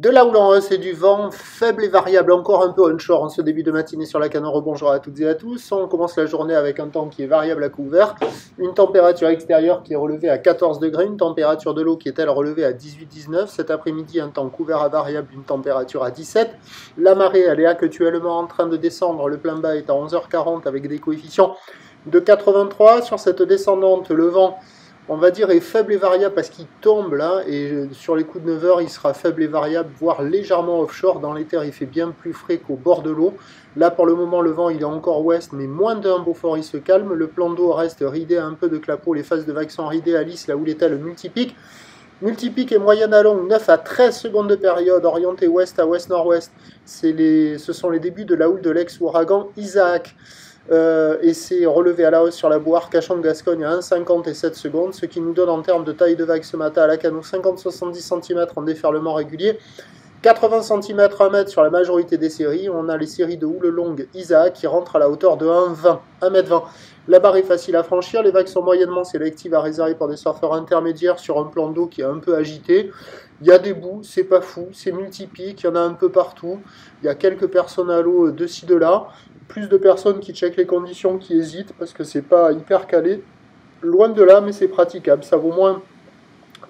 De la houle et du vent, faible et variable, encore un peu onshore en ce début de matinée sur la Canore. Bonjour à toutes et à tous. On commence la journée avec un temps qui est variable à couvert, une température extérieure qui est relevée à 14 degrés, une température de l'eau qui est elle relevée à 18-19. Cet après-midi, un temps couvert à variable, une température à 17. La marée, elle est actuellement en train de descendre. Le plein bas est à 11h40 avec des coefficients de 83. Sur cette descendante, le vent, on va dire, est faible et variable parce qu'il tombe là, et sur les coups de 9 heures, il sera faible et variable, voire légèrement offshore. Dans les terres, il fait bien plus frais qu'au bord de l'eau. Là, pour le moment, le vent, il est encore ouest, mais moins d'un Beaufort, il se calme. Le plan d'eau reste ridé à un peu de clapot. Les phases de vagues sont ridées à lisse, là où l'était le multipic. Multipic et moyenne à longue, 9 à 13 secondes de période, orienté ouest à ouest-nord-ouest. Ce sont les débuts de la houle de l'ex-ouragan Isaac. Et c'est relevé à la hausse sur la boire Cachan-Gascogne à 1,50 et 7 secondes, ce qui nous donne en termes de taille de vague ce matin à la Cano 50-70 cm en déferlement régulier, 80 cm 1 mètre sur la majorité des séries. On a les séries de houle longue Isaac qui rentrent à la hauteur de 1,20 1,20 m. La barre est facile à franchir, les vagues sont moyennement sélectives à réserver pour des surfeurs intermédiaires sur un plan d'eau qui est un peu agité. Il y a des bouts, c'est pas fou, c'est multipique, il y en a un peu partout. Il y a quelques personnes à l'eau de ci, de là. Plus de personnes qui checkent les conditions, qui hésitent, parce que c'est pas hyper calé. Loin de là, mais c'est praticable. Ça vaut moins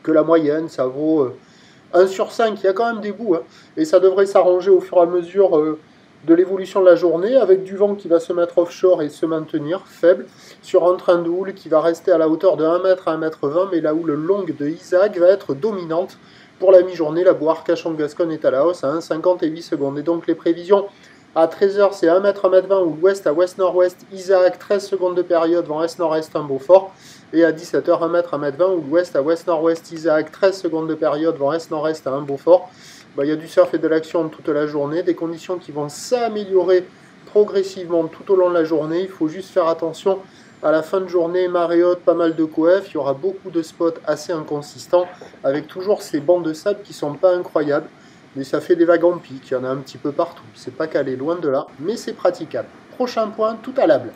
que la moyenne, ça vaut 1 sur 5. Il y a quand même des bouts, hein. Et ça devrait s'arranger au fur et à mesure de l'évolution de la journée, avec du vent qui va se mettre offshore et se maintenir faible, sur un train de houle qui va rester à la hauteur de 1 mètre à 1,20 m, mais la houle longue de Isaac va être dominante. Pour la mi-journée, la boire Cachan-Gascogne est à la hausse à 1,50 et 8 secondes. Et donc les prévisions, à 13 h, c'est 1 m, 1 m 20 ou l'ouest à ouest-nord-ouest, Isaac, 13 secondes de période, vent est-nord-est, un Beaufort. Et à 17 h, 1 m, 1 m 20 ou l'ouest à ouest-nord-ouest, Isaac, 13 secondes de période, vent est-nord-est à un Beaufort. Il y a du surf et de l'action toute la journée, des conditions qui vont s'améliorer progressivement tout au long de la journée. Il faut juste faire attention à la fin de journée, marée haute, pas mal de coef. Il y aura beaucoup de spots assez inconsistants, avec toujours ces bancs de sable qui sont pas incroyables. Mais ça fait des vagues en pic, il y en a un petit peu partout. C'est pas calé, loin de là, mais c'est praticable. Prochain point, tout à l'able.